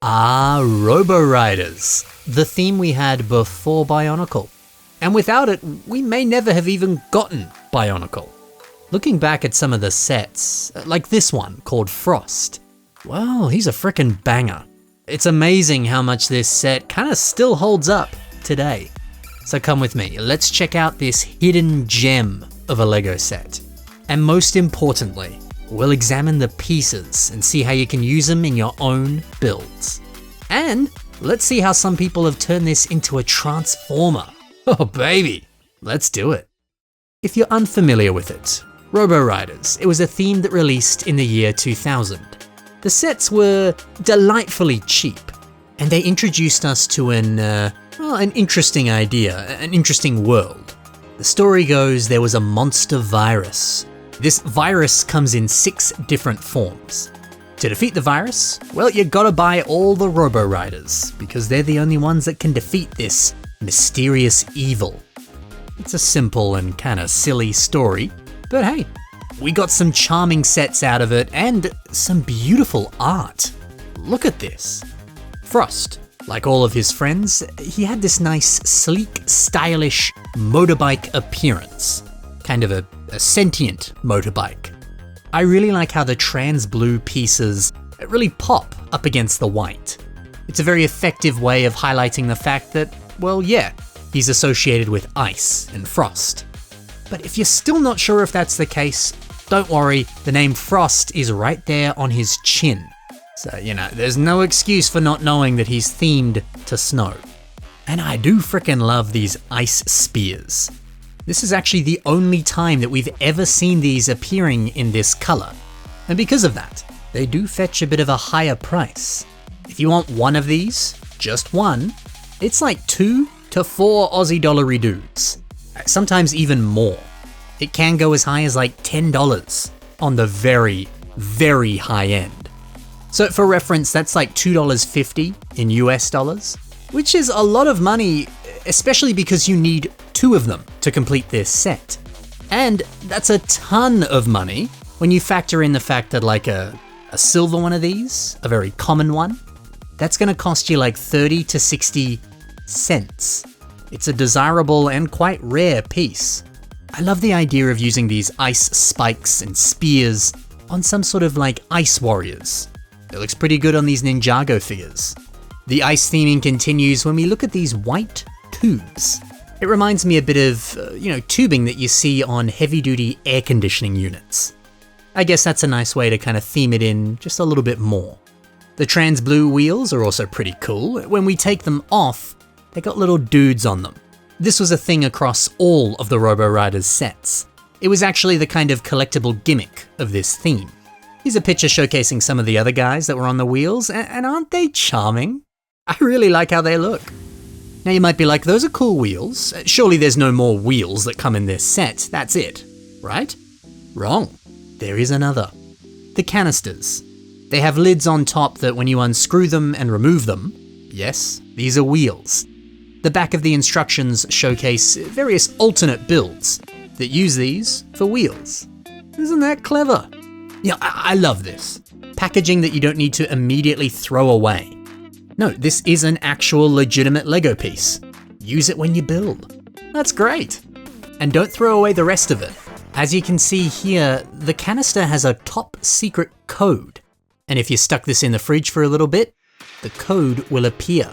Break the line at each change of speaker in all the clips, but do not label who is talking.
RoboRiders, the theme we had before Bionicle. And without it, we may never have even gotten Bionicle. Looking back at some of the sets, like this one called Frost, well, he's a frickin' banger. It's amazing how much this set kinda still holds up today. So come with me, let's check out this hidden gem of a Lego set. And most importantly, we'll examine the pieces and see how you can use them in your own builds. And let's see how some people have turned this into a transformer. Oh baby, let's do it. If you're unfamiliar with it, RoboRiders, it was a theme that released in the year 2000. The sets were delightfully cheap, and they introduced us to an interesting idea, an interesting world. The story goes there was a monster virus. This virus comes in 6 different forms. To defeat the virus, well, you gotta buy all the RoboRiders, because they're the only ones that can defeat this mysterious evil. It's a simple and kinda silly story, but hey, we got some charming sets out of it and some beautiful art. Look at this. Frost, like all of his friends, he had this nice, sleek, stylish motorbike appearance. Kind of a sentient motorbike. I really like how the trans blue pieces really pop up against the white. It's a very effective way of highlighting the fact that, well, yeah, he's associated with ice and frost. But if you're still not sure if that's the case, don't worry, the name Frost is right there on his chin. So, there's no excuse for not knowing that he's themed to snow. And I do frickin' love these ice spears. This is actually the only time that we've ever seen these appearing in this color. And because of that, they do fetch a bit of a higher price. If you want one of these, just one, it's like 2 to 4 Aussie dollar dudes. Sometimes even more. It can go as high as like $10 on the very, very high end. So for reference, that's like $2.50 in US dollars, which is a lot of money, especially because you need 2 of them to complete this set. And that's a ton of money when you factor in the fact that like a silver one of these, a very common one, that's gonna cost you like 30 to 60 cents. It's a desirable and quite rare piece. I love the idea of using these ice spikes and spears on some sort of like ice warriors. It looks pretty good on these Ninjago figures. The ice theming continues when we look at these white tubes. It reminds me a bit of, tubing that you see on heavy-duty air conditioning units. I guess that's a nice way to kind of theme it in just a little bit more. The trans blue wheels are also pretty cool. When we take them off, they got little dudes on them. This was a thing across all of the RoboRiders sets. It was actually the kind of collectible gimmick of this theme. Here's a picture showcasing some of the other guys that were on the wheels, and aren't they charming? I really like how they look. Now you might be like, those are cool wheels. Surely there's no more wheels that come in this set, that's it, right? Wrong. There is another. The canisters. They have lids on top that when you unscrew them and remove them, yes, these are wheels. The back of the instructions showcase various alternate builds that use these for wheels. Isn't that clever? Yeah, I love this. Packaging that you don't need to immediately throw away. No, this is an actual legitimate Lego piece. Use it when you build. That's great. And don't throw away the rest of it. As you can see here, the canister has a top secret code. And if you stuck this in the fridge for a little bit, the code will appear.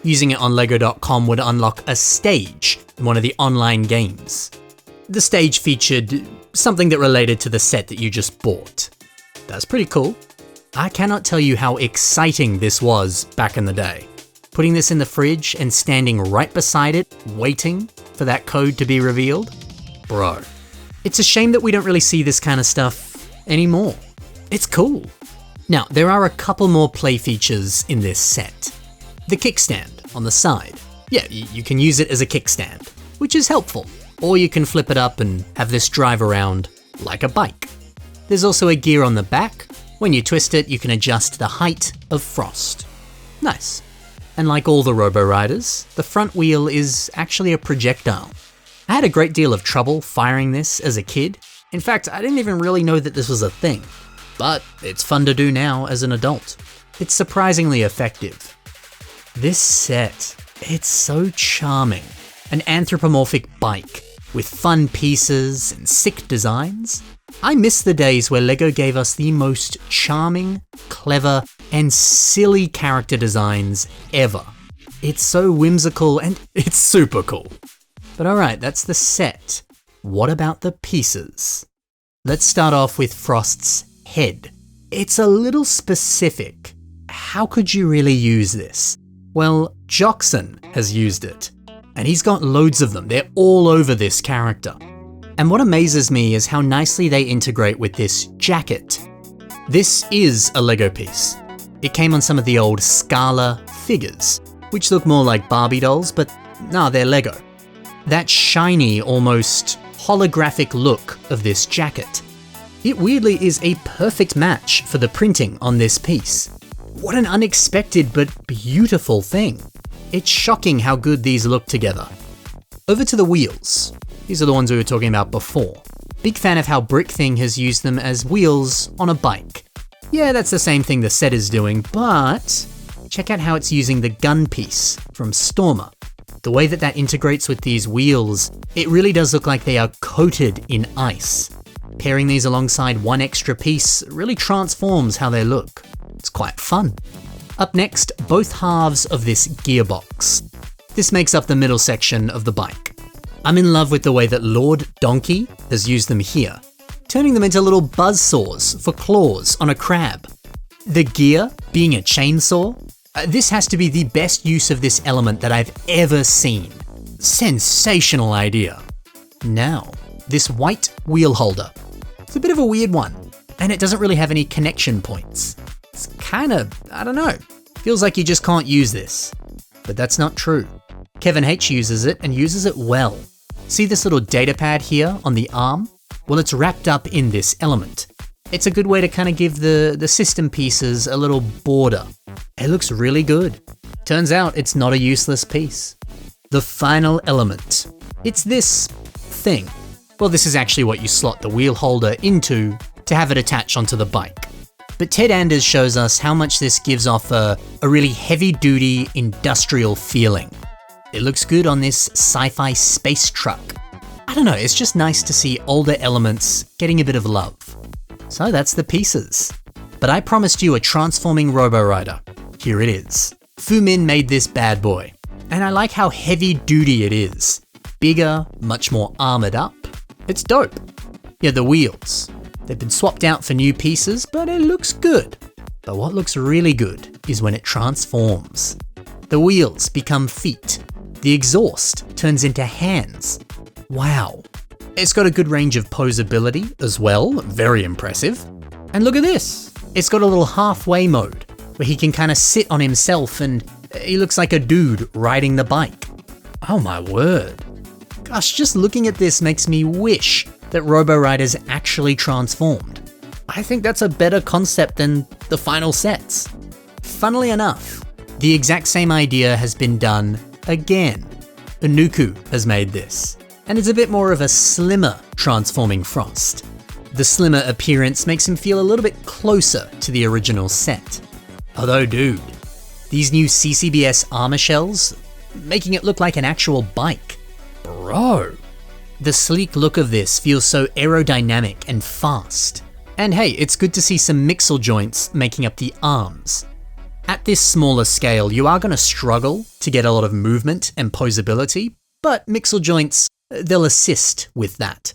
Using it on Lego.com would unlock a stage in one of the online games. The stage featured something that related to the set that you just bought. That's pretty cool. I cannot tell you how exciting this was back in the day. Putting this in the fridge and standing right beside it, waiting for that code to be revealed. Bro, it's a shame that we don't really see this kind of stuff anymore. It's cool. Now, there are a couple more play features in this set. The kickstand on the side. Yeah, you can use it as a kickstand, which is helpful. Or you can flip it up and have this drive around like a bike. There's also a gear on the back. When you twist it, you can adjust the height of Frost. Nice. And like all the RoboRiders, the front wheel is actually a projectile. I had a great deal of trouble firing this as a kid. In fact, I didn't even really know that this was a thing. But it's fun to do now as an adult. it's surprisingly effective. This set, it's so charming. An anthropomorphic bike with fun pieces and sick designs. I miss the days where LEGO gave us the most charming, clever, and silly character designs ever. It's so whimsical and it's super cool. But alright, that's the set. What about the pieces? Let's start off with Frost's head. It's a little specific. How could you really use this? Well, Joxon has used it, and he's got loads of them. They're all over this character. And what amazes me is how nicely they integrate with this jacket. This is a LEGO piece. It came on some of the old Scala figures, which look more like Barbie dolls, but nah, they're LEGO. That shiny, almost holographic look of this jacket. It weirdly is a perfect match for the printing on this piece. What an unexpected but beautiful thing. It's shocking how good these look together. Over to the wheels. These are the ones we were talking about before. Big fan of how BrickThing has used them as wheels on a bike. Yeah, that's the same thing the set is doing, but check out how it's using the gun piece from Stormer. The way that that integrates with these wheels, it really does look like they are coated in ice. Pairing these alongside one extra piece really transforms how they look. It's quite fun. Up next, both halves of this gearbox. This makes up the middle section of the bike. I'm in love with the way that Lord Donkey has used them here, turning them into little buzzsaws for claws on a crab. The gear being a chainsaw, this has to be the best use of this element that I've ever seen. Sensational idea. Now, this white wheel holder. It's a bit of a weird one, and it doesn't really have any connection points. It's kinda, I don't know, feels like you just can't use this. But that's not true. Kevin H uses it and uses it well. See this little data pad here on the arm? Well, it's wrapped up in this element. It's a good way to kind of give the system pieces a little border. It looks really good. Turns out it's not a useless piece. The final element. It's this thing. Well, this is actually what you slot the wheel holder into to have it attach onto the bike. But Ted Anders shows us how much this gives off a really heavy-duty industrial feeling. It looks good on this sci-fi space truck. I don't know, it's just nice to see older elements getting a bit of love. So that's the pieces. But I promised you a transforming RoboRider. Here it is. Fu Min made this bad boy, and I like how heavy-duty it is. Bigger, much more armored up. It's dope. Yeah, the wheels. They've been swapped out for new pieces, but it looks good. But what looks really good is when it transforms. The wheels become feet. The exhaust turns into hands. Wow. It's got a good range of posability as well, very impressive. And look at this. It's got a little halfway mode where he can kind of sit on himself and he looks like a dude riding the bike. Oh my word. Gosh, just looking at this makes me wish that RoboRiders actually transformed. I think that's a better concept than the final sets. Funnily enough, the exact same idea has been done again. Inuku has made this, and it's a bit more of a slimmer transforming Frost. The slimmer appearance makes him feel a little bit closer to the original set. Although dude, these new CCBS armor shells, making it look like an actual bike. Bro. The sleek look of this feels so aerodynamic and fast. And hey, it's good to see some mixel joints making up the arms. At this smaller scale, you are going to struggle to get a lot of movement and posability, but mixel joints, they'll assist with that.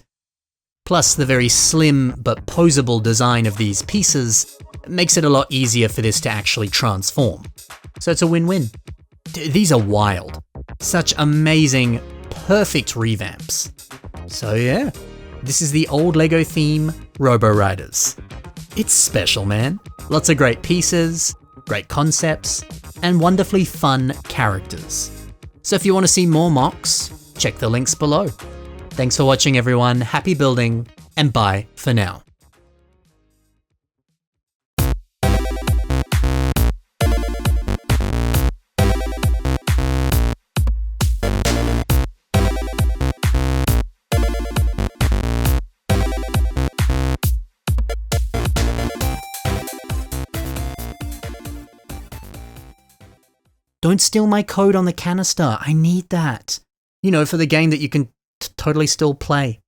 Plus, the very slim but posable design of these pieces makes it a lot easier for this to actually transform. So it's a win-win. These are wild. Such amazing, perfect revamps. So yeah, this is the old LEGO theme, RoboRiders. It's special, man. Lots of great pieces, great concepts, and wonderfully fun characters. So if you want to see more mocks, check the links below. Thanks for watching everyone, happy building, and bye for now. Don't steal my code on the canister. I need that. You know, for the game that you can totally still play.